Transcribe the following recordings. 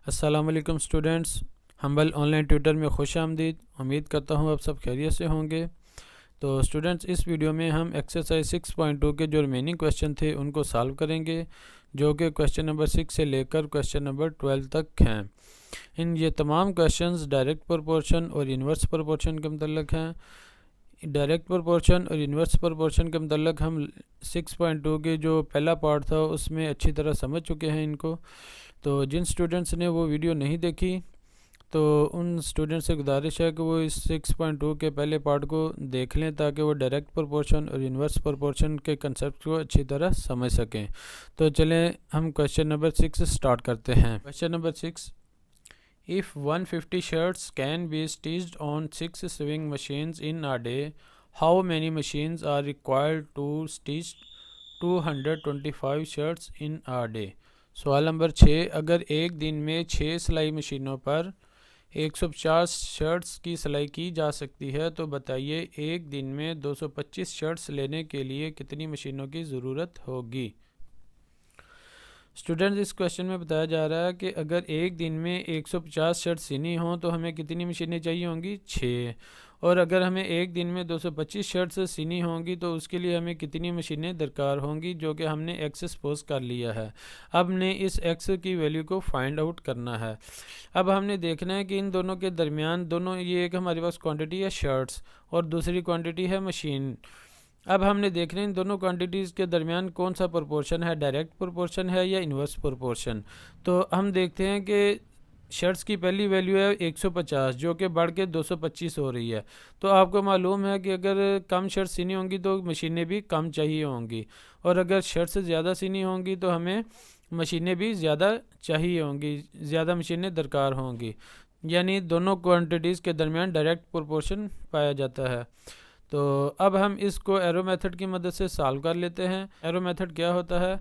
अस्सलाम वालेकुम students, humble online tutor में खुश आमदीद। उम्मीद करता हूँ आप सब खैरियत से होंगे। तो स्टूडेंट्स, इस वीडियो में हम एक्सरसाइज 6.2 के जो रिमेनिंग क्वेश्चन थे उनको सॉल्व करेंगे, जो कि क्वेश्चन नंबर 6 से लेकर क्वेश्चन नंबर 12 तक हैं। ये तमाम क्वेश्चंस डायरेक्ट प्रोपोर्शन और इन्वर्स प्रोपोर्शन के मतलब हैं। डायरेक्ट प्रोपोर्शन और इन्वर्स प्रोपोर्शन के मतलब हम 6.2 के जो पहला पार्ट था उसमें अच्छी तरह समझ चुके हैं इनको। तो जिन स्टूडेंट्स ने वो वीडियो नहीं देखी तो उन स्टूडेंट्स से गुजारिश है कि वो इस 6.2 के पहले पार्ट को देख लें, ताकि वो डायरेक्ट प्रोपोर्शन और इन्वर्स प्रोपोर्शन के कंसेप्ट को अच्छी तरह समझ सकें। तो चलें हम क्वेश्चन नंबर 6 स्टार्ट करते हैं। Question number 6, if 150 shirts can be stitched on 6 sewing machines in a day, how many machines are required to stitch 225 shirts in a day? सवाल नंबर 6, अगर एक दिन में 6 सिलाई मशीनों पर 150 शर्ट्स की सिलाई की जा सकती है तो बताइए एक दिन में 225 शर्ट्स लेने के लिए कितनी मशीनों की ज़रूरत होगी। स्टूडेंट्स, इस क्वेश्चन में बताया जा रहा है कि अगर एक दिन में 150 शर्ट सीनी हों तो हमें कितनी मशीनें चाहिए होंगी, 6। और अगर हमें एक दिन में 225 शर्ट्स सीनी होंगी तो उसके लिए हमें कितनी मशीनें दरकार होंगी, जो कि हमने एक्स सपोज कर लिया है। अब हमने इस एक्स की वैल्यू को फाइंड आउट करना है। अब हमने देखना है कि इन दोनों के दरमियान दोनों, ये एक हमारे पास क्वांटिटी है शर्ट्स और दूसरी क्वांटिटी है मशीन। अब हमने देखना है इन दोनों क्वांटिटीज़ के दरमियान कौन सा प्रोपोर्शन है, डायरेक्ट प्रोपोर्शन है या इन्वर्स प्रोपोर्शन। तो हम देखते हैं कि शर्ट्स की पहली वैल्यू है 150, जो कि बढ़ के 225 हो रही है। तो आपको मालूम है कि अगर कम शर्ट्स सीनी होंगी तो मशीनें भी कम चाहिए होंगी, और अगर शर्ट्स ज़्यादा सीनी होंगी तो हमें मशीनें भी ज़्यादा चाहिए होंगी, ज़्यादा मशीनें दरकार होंगी। यानी दोनों क्वांटिटीज़ के दरमियान डायरेक्ट प्रोपोर्शन पाया जाता है। तो अब हम इसको एरो मेथड की मदद से सॉल्व कर लेते हैं। एरो मेथड क्या होता है,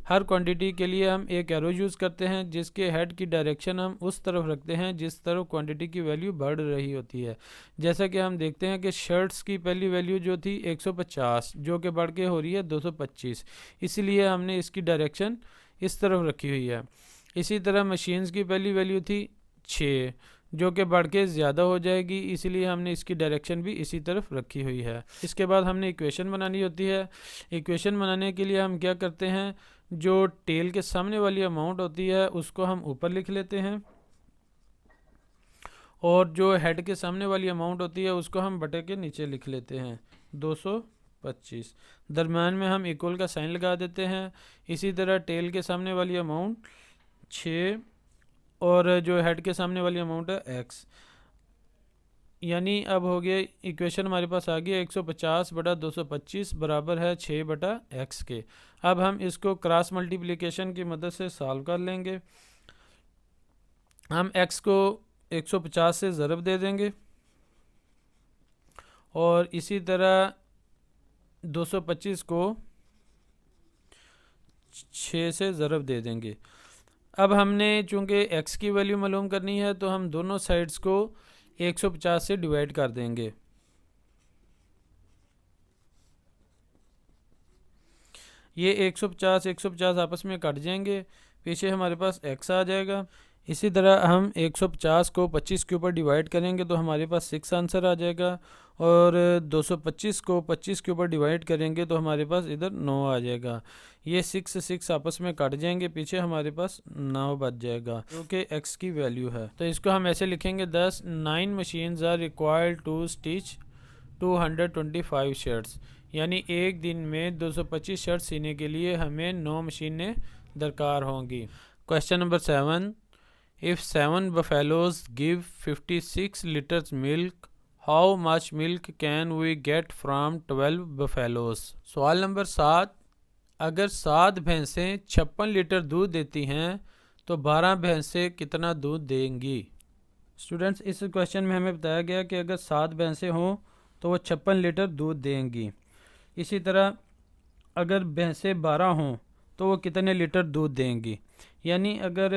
हर क्वांटिटी के लिए हम एक एरो यूज़ करते हैं जिसके हेड की डायरेक्शन हम उस तरफ रखते हैं जिस तरफ क्वांटिटी की वैल्यू बढ़ रही होती है। जैसा कि हम देखते हैं कि शर्ट्स की पहली वैल्यू जो थी 150, जो कि बढ़ के हो रही है 225, इसलिए हमने इसकी डायरेक्शन इस तरफ रखी हुई है। इसी तरह मशीन्स की पहली वैल्यू थी 6, जो कि बढ़ के ज़्यादा हो जाएगी, इसलिए हमने इसकी डायरेक्शन भी इसी तरफ रखी हुई है। इसके बाद हमने इक्वेशन बनानी होती है। इक्वेशन बनाने के लिए हम क्या करते हैं, जो टेल के सामने वाली अमाउंट होती है उसको हम ऊपर लिख लेते हैं, और जो हेड के सामने वाली अमाउंट होती है उसको हम बटे के नीचे लिख लेते हैं 225। दरम्यान में हम इक्वल का साइन लगा देते हैं। इसी तरह टेल के सामने वाली अमाउंट 6 और जो हेड के सामने वाली अमाउंट है एक्स। यानी अब हो गया, इक्वेशन हमारे पास आ गया 150 बटा 225 बराबर है 6 बटा एक्स के। अब हम इसको क्रॉस मल्टीप्लिकेशन की मदद से सॉल्व कर लेंगे। हम एक्स को 150 से ज़रब दे देंगे और इसी तरह 225 को 6 से ज़रब दे देंगे। अब हमने चूंकि एक्स की वैल्यू मालूम करनी है तो हम दोनों साइड्स को 150 से डिवाइड कर देंगे। ये 150 आपस में कट जाएंगे, पीछे हमारे पास x आ जाएगा। इसी तरह हम 150 को 25 के ऊपर डिवाइड करेंगे तो हमारे पास 6 आंसर आ जाएगा, और 225 को 25 के ऊपर डिवाइड करेंगे तो हमारे पास इधर 9 आ जाएगा। ये 6 आपस में कट जाएंगे, पीछे हमारे पास 9 बच जाएगा, जो कि x की वैल्यू है। तो इसको हम ऐसे लिखेंगे 9 machines are required to stitch 225 shirts. यानी एक दिन में 225 शर्ट सीने के लिए हमें 9 मशीनें दरकार होंगी। Question number 7, if 7 buffaloes give 56 litres milk, how much milk can we get from 12 buffaloes. सवाल नंबर 7, अगर 7 भैंसें 56 लीटर दूध देती हैं तो 12 भैंसें कितना दूध देंगी। स्टूडेंट्स, इस क्वेश्चन में हमें बताया गया कि अगर 7 भैंसें हों तो वो 56 लीटर दूध देंगी। इसी तरह अगर भैंसें 12 हों तो वो कितने लीटर दूध देंगी। यानी अगर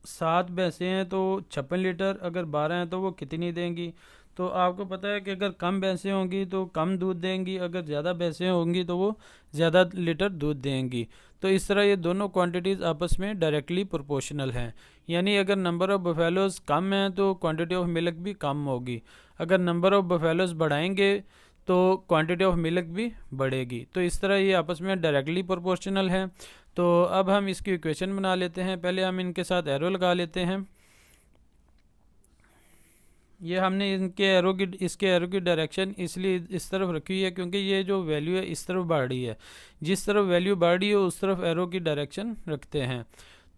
7 भैंसें हैं तो 56 लीटर, अगर 12 हैं तो वो कितनी देंगी। तो आपको पता है कि अगर कम भैंसें होंगी तो कम दूध देंगी, अगर ज़्यादा भैंसें होंगी तो वो ज़्यादा लीटर दूध देंगी। तो इस तरह ये दोनों क्वांटिटीज़ आपस में डायरेक्टली प्रोपोर्शनल हैं। यानी अगर नंबर ऑफ़ बफेलोज़ कम है तो क्वांटिटी ऑफ मिल्क भी कम होगी, अगर नंबर ऑफ़ बफेलोज़ बढ़ाएंगे तो क्वांटिटी ऑफ मिल्क भी बढ़ेगी। तो इस तरह ये आपस में डायरेक्टली प्रोपोर्शनल हैं। तो अब हम इसकी इक्वेशन बना लेते हैं। पहले हम इनके साथ एरो लगा लेते हैं। ये हमने इसके एरो की डायरेक्शन इसलिए इस तरफ रखी हुई है क्योंकि ये जो वैल्यू है इस तरफ बढ़ रही है, जिस तरफ वैल्यू बढ़ रही है उस तरफ एरो की डायरेक्शन रखते हैं।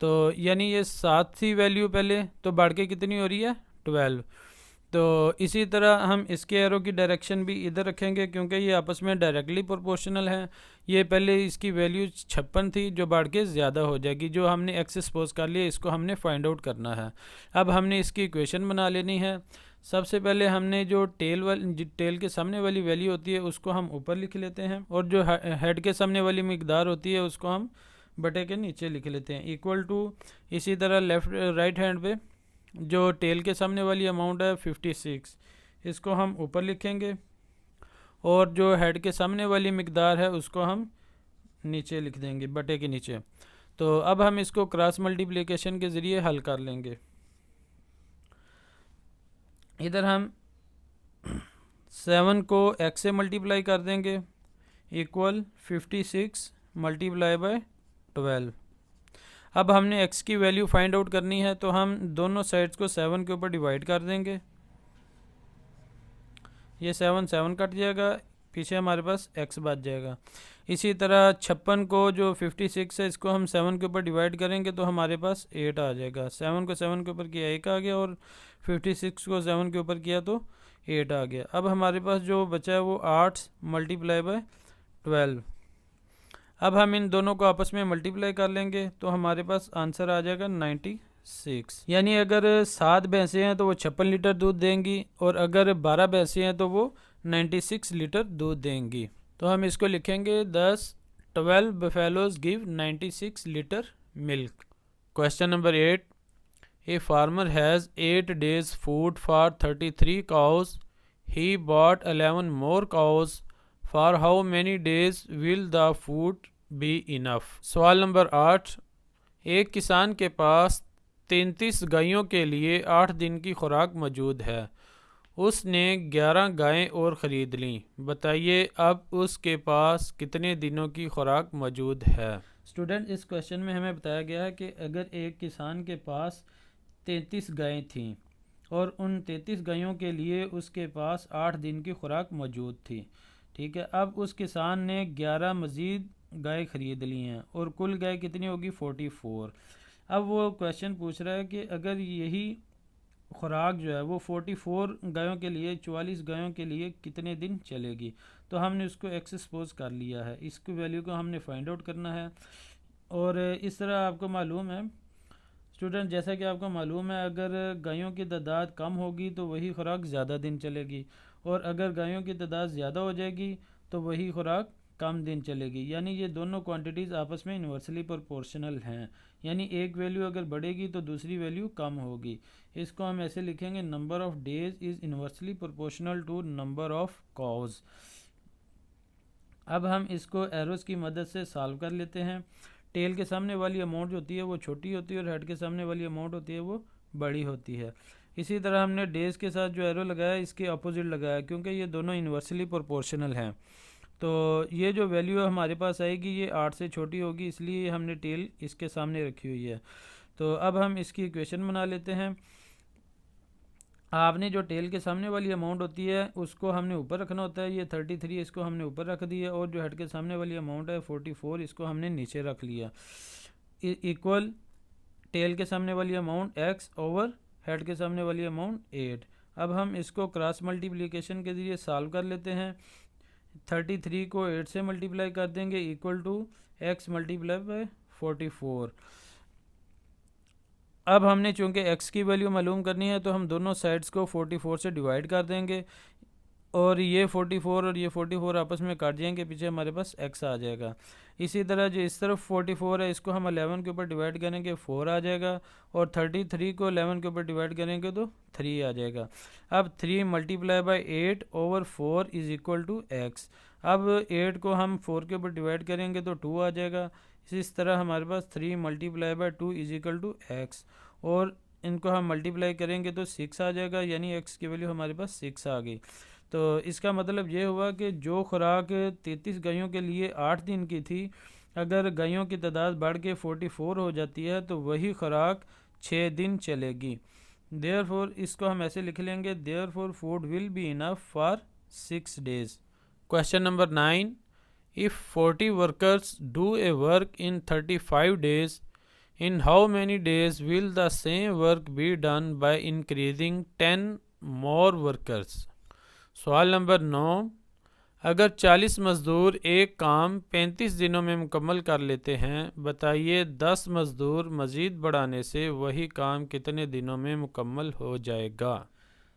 तो यानी ये 7 थी वैल्यू पहले, तो बढ़ के कितनी हो रही है 12। तो इसी तरह हम इसके एरो की डायरेक्शन भी इधर रखेंगे क्योंकि ये आपस में डायरेक्टली प्रोपोर्शनल है। ये पहले इसकी वैल्यू 56 थी जो बढ़ के ज़्यादा हो जाएगी, जो हमने एक्स सपोज कर लिया, इसको हमने फाइंड आउट करना है। अब हमने इसकी इक्वेशन बना लेनी है। सबसे पहले हमने जो टेल के सामने वाली वैल्यू होती है उसको हम ऊपर लिख लेते हैं, और जो हेड के सामने वाली मिकदार होती है उसको हम बटे के नीचे लिख लेते हैं, इक्वल टू। इसी तरह राइट हैंड पे जो टेल के सामने वाली अमाउंट है 56, इसको हम ऊपर लिखेंगे, और जो हेड के सामने वाली मिकदार है उसको हम नीचे लिख देंगे बटे के नीचे। तो अब हम इसको क्रॉस मल्टीप्लिकेशन के ज़रिए हल कर लेंगे। इधर हम 7 को x से मल्टीप्लाई कर देंगे, इक्वल 56 मल्टीप्लाई बाय 12। अब हमने x की वैल्यू फाइंड आउट करनी है, तो हम दोनों साइड्स को 7 के ऊपर डिवाइड कर देंगे। ये 7 कट जाएगा, पीछे हमारे पास x बच जाएगा। इसी तरह 56 को जो 56 है इसको हम 7 के ऊपर डिवाइड करेंगे तो हमारे पास 8 आ जाएगा। 7 को 7 के ऊपर किया 1 आ गया, और 56 को 7 के ऊपर किया तो 8 आ गया। अब हमारे पास जो बचा है वो 8 मल्टीप्लाई बाय 12। अब हम इन दोनों को आपस में मल्टीप्लाई कर लेंगे तो हमारे पास आंसर आ जाएगा 96। यानी अगर 7 भैंसें हैं तो वो 56 लीटर दूध देंगी, और अगर 12 भैंसें हैं तो वो 96 लीटर दूध देंगी। तो हम इसको लिखेंगे 12 buffaloes give 96 litre milk. Question number 8, a farmer has 8 days food for 33 cows. He bought 11 more cows. For how many days will the food be enough? सवाल नंबर 8, एक किसान के पास 33 गायों के लिए 8 दिन की खुराक मौजूद है। उसने 11 गायें और ख़रीद लीं। बताइए अब उसके पास कितने दिनों की खुराक मौजूद है। स्टूडेंट, इस क्वेश्चन में हमें बताया गया है कि अगर एक किसान के पास 33 गायें थीं और उन 33 गायों के लिए उसके पास 8 दिन की खुराक मौजूद थी, ठीक है। अब उस किसान ने 11 मज़ीद गाय ख़रीद ली हैं और कुल गाय कितनी होगी 44। अब वो क्वेश्चन पूछ रहा है कि अगर यही खुराक जो है वो 44 गायों के लिए 44 गायों के लिए कितने दिन चलेगी। तो हमने उसको एक्स सपोज कर लिया है, इसकी वैल्यू को हमने फाइंड आउट करना है। और इस तरह आपको मालूम है स्टूडेंट, जैसा कि आपको मालूम है, अगर गायों की तादाद कम होगी तो वही खुराक ज़्यादा दिन चलेगी, और अगर गायों की तादाद ज़्यादा हो जाएगी तो वही खुराक कम दिन चलेगी। यानी ये दोनों क्वांटिटीज़ आपस में इन्वर्सली प्रोपोर्शनल हैं। यानी एक वैल्यू अगर बढ़ेगी तो दूसरी वैल्यू कम होगी। इसको हम ऐसे लिखेंगे, number of days is inversely proportional to number of cows. अब हम इसको एरोस की मदद से सॉल्व कर लेते हैं। टेल के सामने वाली अमाउंट जो होती है वो छोटी होती है और हेड के सामने वाली अमाउंट होती है वो बड़ी होती है। इसी तरह हमने डेज के साथ जो एरो लगाया इसके अपोजिट लगाया, क्योंकि ये दोनों इन्वर्सली प्रोपोर्शनल हैं। तो ये जो वैल्यू हमारे पास आएगी ये 8 से छोटी होगी, इसलिए हमने टेल इसके सामने रखी हुई है। तो अब हम इसकी इक्वेशन बना लेते हैं। आपने जो टेल के सामने वाली अमाउंट होती है उसको हमने ऊपर रखना होता है, ये 33 इसको हमने ऊपर रख दिया, और जो हेड के सामने वाली अमाउंट है 44 इसको हमने नीचे रख लिया, इक्वल टेल के सामने वाली अमाउंट x ओवर हेड के सामने वाली अमाउंट 8। अब हम इसको क्रॉस मल्टीप्लिकेशन के ज़रिए सॉल्व कर लेते हैं। 33 को 8 से मल्टीप्लाई कर देंगे, equal to x multiply by 44। अब हमने चूंकि x की वैल्यू मालूम करनी है तो हम दोनों साइड्स को 44 से डिवाइड कर देंगे। और ये 44 और ये 44 आपस में काट जाएंगे, पीछे हमारे पास x आ जाएगा। इसी तरह जो इस तरफ 44 है इसको हम 11 के ऊपर डिवाइड करेंगे 4 आ जाएगा, और 33 को 11 के ऊपर डिवाइड करेंगे तो 3 आ जाएगा। अब 3 multiply by 8 over 4 is equal to x। अब 8 को हम 4 के ऊपर डिवाइड करेंगे तो 2 आ जाएगा। इस तरह हमारे पास 3 multiply by 2 is equal to x, और इनको हम मल्टीप्लाई करेंगे तो 6 आ जाएगा, यानी x की वैल्यू हमारे पास 6 आ गई। तो इसका मतलब ये हुआ कि जो खुराक 33 गायों के लिए 8 दिन की थी, अगर गायों की तादाद बढ़ के 44 हो जाती है तो वही खुराक 6 दिन चलेगी। देयरफॉर इसको हम ऐसे लिख लेंगे, therefore food will be enough for 6 days. Question number 9, if 40 workers do a work in 35 days, in how many days will the same work be done by increasing 10 more workers? सवाल number 9, अगर 40 मज़दूर एक काम 35 दिनों में मुकम्मल कर लेते हैं, बताइए 10 मज़दूर मज़ीद बढ़ाने से वही काम कितने दिनों में मुकम्मल हो जाएगा।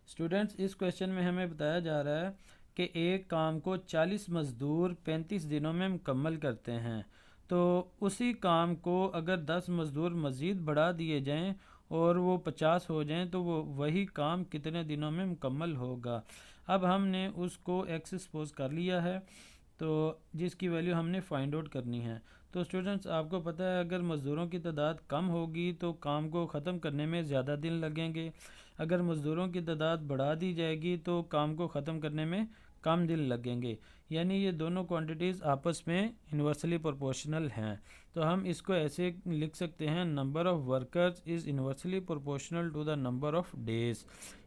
स्टूडेंट्स, इस क्वेश्चन में हमें बताया जा रहा है कि एक काम को 40 मज़दूर 35 दिनों में मुकम्मल करते हैं, तो उसी काम को अगर 10 मज़दूर मज़ीद बढ़ा दिए जाएं और वो 50 हो जाएं तो वो वही काम कितने दिनों में मुकम्मल होगा। अब हमने उसको एक्स सपोज कर लिया है, तो जिसकी वैल्यू हमने फाइंड आउट करनी है। तो स्टूडेंट्स, आपको पता है अगर मज़दूरों की तादाद कम होगी तो काम को ख़त्म करने में ज़्यादा दिन लगेंगे, अगर मज़दूरों की तादाद बढ़ा दी जाएगी तो काम को ख़त्म करने में कम दिन लगेंगे, यानी ये दोनों क्वांटिटीज़ आपस में इन्वर्सली प्रोपोर्शनल हैं। तो हम इसको ऐसे लिख सकते हैं, number of workers is inversely proportional to the number of days,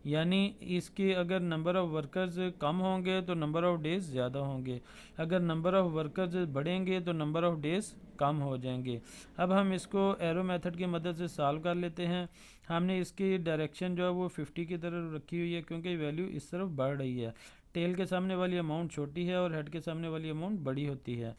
यानी इसके अगर नंबर ऑफ़ वर्कर्स कम होंगे तो नंबर ऑफ़ डेज़ ज़्यादा होंगे, अगर नंबर ऑफ़ वर्कर्स बढ़ेंगे तो नंबर ऑफ़ डेज़ कम हो जाएंगे। अब हम इसको एरो मेथड की मदद से सॉल्व कर लेते हैं। हमने इसकी डायरेक्शन जो है वो 50 की तरफ रखी हुई है, क्योंकि वैल्यू इस तरफ बढ़ रही है। टेल के सामने वाली अमाउंट छोटी है और हेड के सामने वाली अमाउंट बड़ी होती है।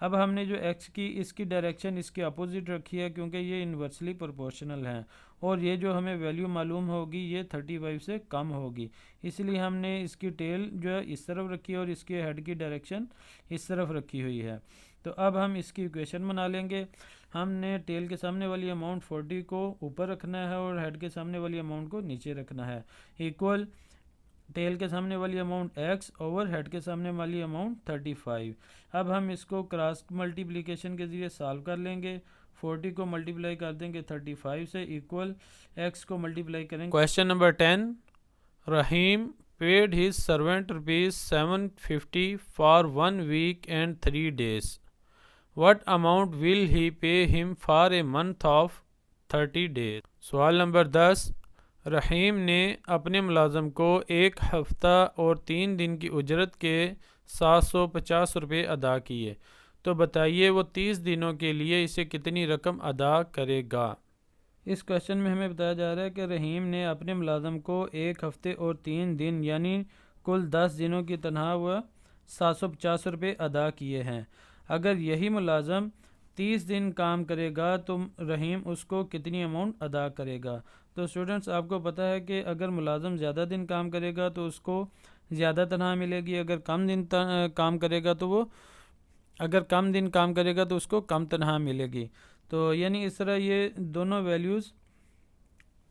अब हमने जो एक्स की इसकी डायरेक्शन इसके अपोजिट रखी है, क्योंकि ये इन्वर्सली प्रोपोर्शनल है, और ये जो हमें वैल्यू मालूम होगी ये 35 से कम होगी, इसलिए हमने इसकी टेल जो है इस तरफ रखी है और इसके हेड की डायरेक्शन इस तरफ रखी हुई है। तो अब हम इसकी इक्वेशन बना लेंगे। हमने टेल के सामने वाली अमाउंट 40 को ऊपर रखना है और हेड के सामने वाली अमाउंट को नीचे रखना है, इक्वल टेल के सामने वाली अमाउंट x ओवर हेड के सामने वाली अमाउंट 35। अब हम इसको क्रॉस मल्टीप्लिकेशन के ज़रिए सॉल्व कर लेंगे। 40 को मल्टीप्लाई कर देंगे 35 से, इक्वल x को मल्टीप्लाई करेंगे। Question number 10, Rahim paid his servant ₹750 for 1 week and 3 days. What amount will he pay him for a month of 30 days? सवाल नंबर 10, रहीम ने अपने मुलाजम को एक हफ्ता और 3 दिन की उजरत के 750 रुपये अदा किए, तो बताइए वो 30 दिनों के लिए इसे कितनी रकम अदा करेगा। इस क्वेश्चन में हमें बताया जा रहा है कि रहीम ने अपने मुलाजम को एक हफ्ते और 3 दिन यानी कुल 10 दिनों की तनख्वाह व 750 रुपये अदा किए हैं। अगर यही मुलाजम 30 दिन काम करेगा तो रहीम उसको कितनी अमाउंट अदा करेगा। तो स्टूडेंट्स, आपको पता है कि अगर मुलाजम ज़्यादा दिन काम करेगा तो उसको ज़्यादा तनख्वाह मिलेगी, अगर कम दिन काम करेगा तो वो अगर कम दिन काम करेगा तो उसको कम तनख्वाह मिलेगी। तो यानी इस तरह ये दोनों वैल्यूज़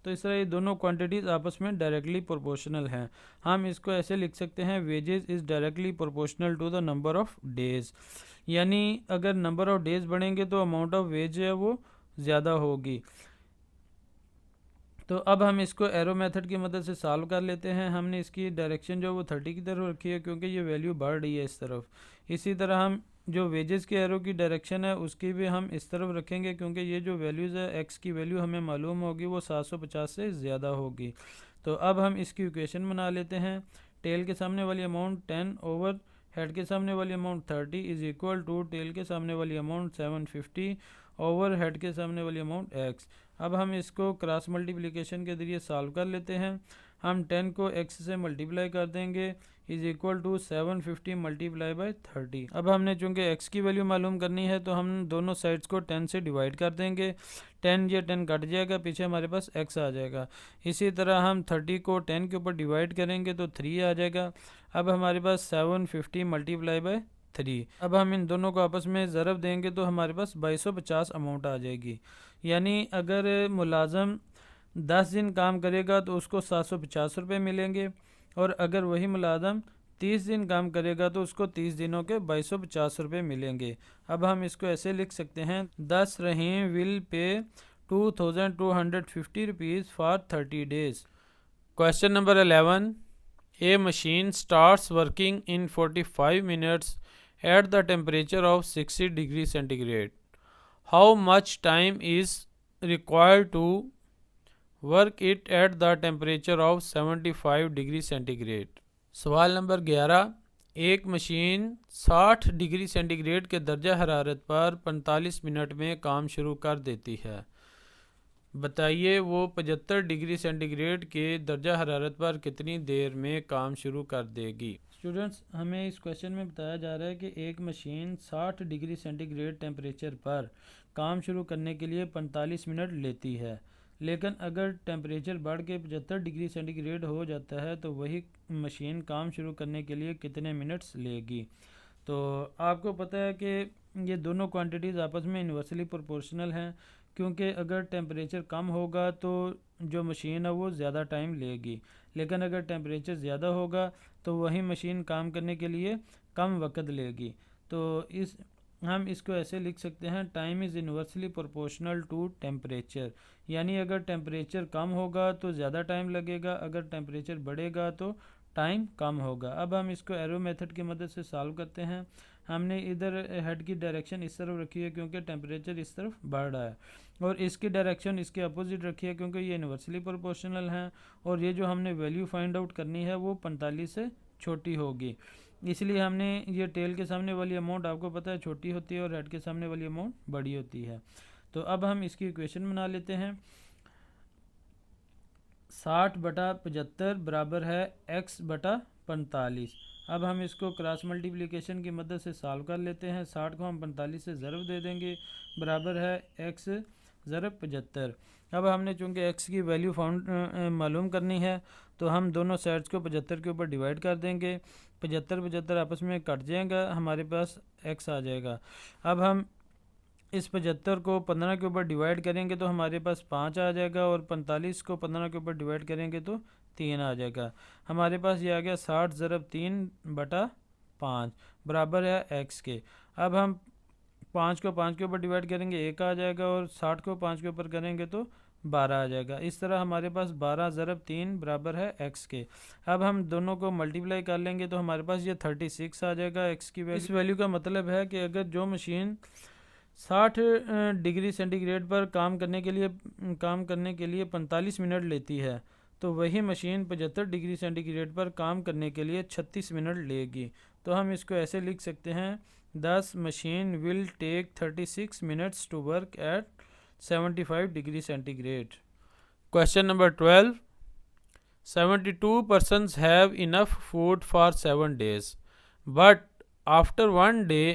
तो इस तरह ये दोनों क्वांटिटीज़ आपस में डायरेक्टली प्रोपोर्शनल हैं। हम इसको ऐसे लिख सकते हैं, wages is directly proportional to the number of days, यानी अगर नंबर ऑफ़ डेज़ बढ़ेंगे तो अमाउंट ऑफ वेज है वो ज़्यादा होगी। तो अब हम इसको एरो मेथड की मदद से सॉल्व कर लेते हैं। हमने इसकी डायरेक्शन जो वो 30 की तरफ रखी है, क्योंकि ये वैल्यू बढ़ रही है इस तरफ। इसी तरह हम जो वेजेस के एरो की डायरेक्शन है उसकी भी हम इस तरफ रखेंगे, क्योंकि ये जो वैल्यूज़ है एक्स की वैल्यू हमें मालूम होगी वो 750 से ज़्यादा होगी। तो अब हम इसकी इक्वेशन बना लेते हैं। टेल के सामने वाली अमाउंट 10 ओवर हेड के सामने वाली amount 30 is equal to tail के सामने वाली अमाउंट 750 ओवर हेड के सामने वाली अमाउंट x। अब हम इसको क्रॉस मल्टीप्लिकेशन के ज़रिए सॉल्व कर लेते हैं। हम 10 को x से मल्टीप्लाई कर देंगे, is equal to 750 multiply by 30। अब हमने चूँकि x की वैल्यू मालूम करनी है तो हम दोनों साइड्स को 10 से डिवाइड कर देंगे। 10 ये 10 कट जाएगा, पीछे हमारे पास x आ जाएगा। इसी तरह हम 30 को 10 के ऊपर डिवाइड करेंगे तो 3 आ जाएगा। अब हमारे पास 750 मल्टीप्लाई बाई 3। अब हम इन दोनों को आपस में ज़रब देंगे तो हमारे पास 2250 अमाउंट आ जाएगी। यानी अगर मुलाजम 10 दिन काम करेगा तो उसको 750 रुपये मिलेंगे, और अगर वही मुलाजम 30 दिन काम करेगा तो उसको 30 दिनों के 2250 रुपये मिलेंगे। अब हम इसको ऐसे लिख सकते हैं, 10 रहीम will pay 2250 rupees for 30 days. Question number 11, A machine starts working in 45 minutes at the temperature of 60 degree centigrade. How much time is required to work it at the temperature of 75 degree centigrade? सवाल number 11, एक machine 60 degree centigrade के दर्जा हरारत पर 45 minute में काम शुरू कर देती है। बताइए वो 75 डिग्री सेंटीग्रेड के दर्जा हरारत पर कितनी देर में काम शुरू कर देगी। स्टूडेंट्स, हमें इस क्वेश्चन में बताया जा रहा है कि एक मशीन 60 डिग्री सेंटीग्रेड टेम्परेचर पर काम शुरू करने के लिए 45 मिनट लेती है, लेकिन अगर टेम्परेचर बढ़ के 75 डिग्री सेंटीग्रेड हो जाता है तो वही मशीन काम शुरू करने के लिए कितने मिनट्स लेगी। तो आपको पता है कि ये दोनों क्वांटिटीज़ आपस में इन्वर्सली प्रोपोर्शनल हैं, क्योंकि अगर टेम्परेचर कम होगा तो जो मशीन है वो ज़्यादा टाइम लेगी, लेकिन अगर टेम्परेचर ज़्यादा होगा तो वही मशीन काम करने के लिए कम वक्त लेगी। तो हम इसको ऐसे लिख सकते हैं, time is inversely proportional to temperature. यानी अगर टेम्परेचर कम होगा तो ज़्यादा टाइम लगेगा, अगर टेम्परेचर बढ़ेगा तो टाइम कम होगा। अब हम इसको एरो मेथड की मदद से सॉल्व करते हैं। हमने इधर हेड की डायरेक्शन इस तरफ रखी है क्योंकि टेम्परेचर इस तरफ बढ़ रहा है, और इसकी डायरेक्शन इसके अपोजिट रखी है क्योंकि ये इन्वर्सली प्रोपोर्शनल हैं, और ये जो हमने वैल्यू फाइंड आउट करनी है वो 45 से छोटी होगी। इसलिए हमने ये टेल के सामने वाली अमाउंट आपको पता है छोटी होती है और हेड के सामने वाली अमाउंट बड़ी होती है। तो अब हम इसकी इक्वेशन बना लेते हैं। 60/75 बराबर है x बटा 45। अब हम इसको क्रॉस मल्टीप्लिकेशन की मदद से सॉल्व कर लेते हैं। 60 को हम 45 से ज़रब दे देंगे, बराबर है x ज़रब 75। अब हमने चूँकि x की वैल्यू मालूम करनी है तो हम दोनों साइड्स को 75 के ऊपर डिवाइड कर देंगे। 75 आपस में कट जाएगा, हमारे पास x आ जाएगा। अब हम इस 75 को 15 के ऊपर डिवाइड करेंगे तो हमारे पास 5 आ जाएगा, और 45 को 15 के ऊपर डिवाइड करेंगे तो 3 आ जाएगा। हमारे पास ये आ गया 60 ज़रब 3/5 बराबर है x के। अब हम 5 को 5 के ऊपर डिवाइड करेंगे 1 आ जाएगा, और 60 को 5 के ऊपर करेंगे तो 12 आ जाएगा। इस तरह हमारे पास 12 ज़रब 3 बराबर है x के। अब हम दोनों को मल्टीप्लाई कर लेंगे तो हमारे पास ये 36 आ जाएगा x की वैल्यू। इस वैल्यू का मतलब है कि अगर जो मशीन 60 डिग्री सेंटीग्रेड पर काम करने के लिए 45 मिनट लेती है तो वही मशीन 75 डिग्री सेंटीग्रेड पर काम करने के लिए 36 मिनट लेगी। तो हम इसको ऐसे लिख सकते हैं, 10 machine will take 36 minutes to work at 75 degree centigrade. Question number 12, 72 persons have enough food for 7 days, but after 1 day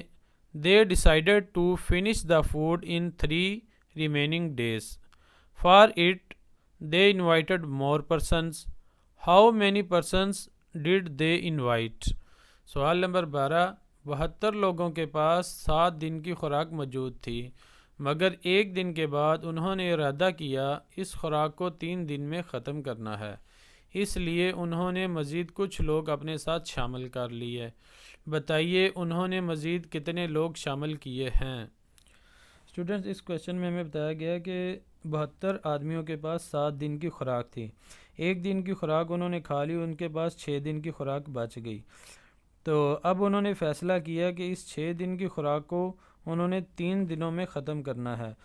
they decided to finish the food in 3 remaining days. For it, they invited more persons. How many persons did they invite? सवाल number 12, 72 लोगों के पास 7 दिन की खुराक मौजूद थी, मगर एक दिन के बाद उन्होंने इरादा किया इस खुराक को 3 दिन में ख़त्म करना है, इसलिए उन्होंने मज़ीद कुछ लोग अपने साथ शामिल कर लिए। बताइए उन्होंने मज़ीद कितने लोग शामिल किए हैं। स्टूडेंट्स, इस क्वेश्चन में हमें बताया गया कि 72 आदमियों के पास 7 दिन की खुराक थी। एक दिन की खुराक उन्होंने खा ली, उनके पास 6 दिन की खुराक बच गई। तो अब उन्होंने फ़ैसला किया कि इस 6 दिन की खुराक को उन्होंने 3 दिनों में ख़त्म करना है।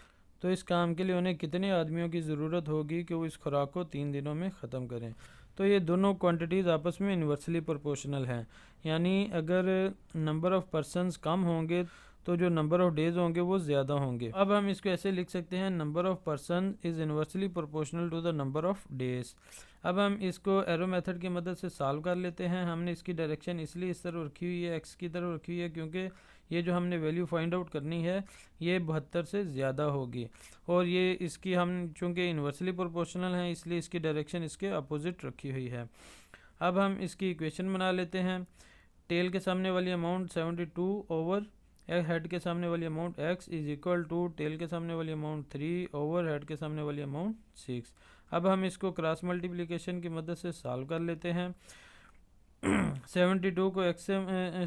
तो इस काम के लिए उन्हें कितने आदमियों की ज़रूरत होगी कि वो इस खुराक को 3 दिनों में ख़त्म करें। तो ये दोनों क्वांटिटीज़ आपस में इन्वर्सली प्रोपोर्शनल हैं, यानी अगर नंबर ऑफ़ पर्सनस कम होंगे तो जो नंबर ऑफ़ डेज़ होंगे वो ज़्यादा होंगे। अब हम इसको ऐसे लिख सकते हैं, number of person is inversely proportional to the number of days. अब हम इसको एरो मेथड की मदद से सॉल्व कर लेते हैं। हमने इसकी डायरेक्शन इसलिए इस तरह रखी हुई है, एक्स की तरफ रखी हुई है, क्योंकि ये जो हमने वैल्यू फाइंड आउट करनी है ये 72 से ज़्यादा होगी, और ये इसकी हम चूँकि इन्वर्सली प्रोपोर्शनल है इसलिए इसकी डायरेक्शन इसके अपोजिट रखी हुई है। अब हम इसकी इक्वेशन बना लेते हैं। टेल के सामने वाली अमाउंट 72 ओवर हेड के सामने वाली amount x is equal to tail के सामने वाली अमाउंट 3 ओवर हेड के सामने वाली अमाउंट 6। अब हम इसको क्रॉस मल्टीप्लिकेशन की मदद से सॉल्व कर लेते हैं। 72 को x से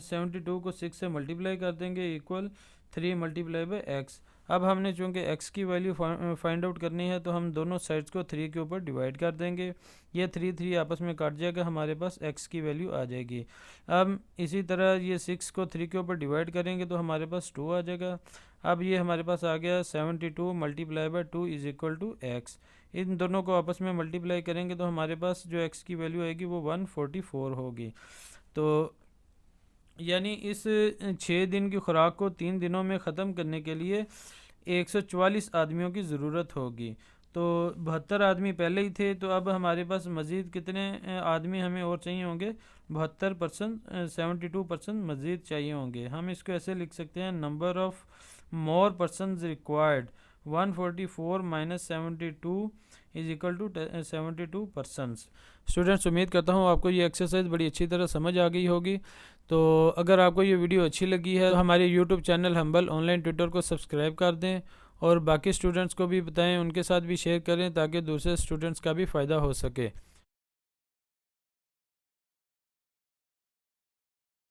72 को 6 से मल्टीप्लाई कर देंगे इक्वल 3 मल्टीप्लाई बाई एक्स। अब हमने चूँकि x की वैल्यू फाइंड आउट करनी है तो हम दोनों साइड्स को 3 के ऊपर डिवाइड कर देंगे। ये 3 आपस में काट जाएगा, हमारे पास x की वैल्यू आ जाएगी। अब इसी तरह ये 6 को 3 के ऊपर डिवाइड करेंगे तो हमारे पास 2 आ जाएगा। अब ये हमारे पास आ गया 72 multiply by 2 is equal to x. इन दोनों को आपस में मल्टीप्लाई करेंगे तो हमारे पास जो x की वैल्यू आएगी वो 144 होगी। तो यानी इस 6 दिन की खुराक को 3 दिनों में ख़त्म करने के लिए 144 आदमियों की ज़रूरत होगी। तो 72 आदमी पहले ही थे, तो अब हमारे पास मज़ीद कितने आदमी हमें और चाहिए होंगे? 72% 72% मज़ीद चाहिए होंगे। हम इसको ऐसे लिख सकते हैं, number of more person required 144 minus 72 is equal to 72 persons. Students, उम्मीद करता हूँ आपको ये एक्सरसाइज बड़ी अच्छी तरह समझ आ गई होगी। तो अगर आपको ये वीडियो अच्छी लगी है तो हमारे YouTube channel humble online tutor को सब्सक्राइब कर दें और बाकी स्टूडेंट्स को भी बताएं, उनके साथ भी शेयर करें ताकि दूसरे स्टूडेंट्स का भी फ़ायदा हो सके।